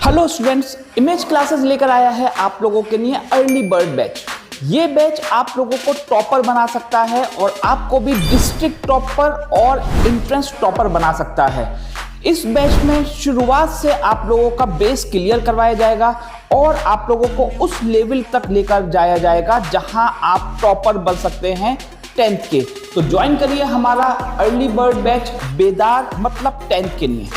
Hello students, image classes लेकर आया है आप लोगों के लिए अर्ली बर्ड बैच। ये बैच आप लोगों को टॉपर बना सकता है और आपको भी डिस्ट्रिक्ट टॉपर और एंट्रेंस टॉपर बना सकता है। इस बैच में शुरुआत से आप लोगों का बेस क्लियर करवाया जाएगा और आप लोगों को उस लेवल तक लेकर जाया जाएगा जहां आप टॉपर बन सकते हैं 10th के। तो ज्वाइन करिए हमारा अर्ली बर्ड बैच बेदार मतलब 10th के लिए।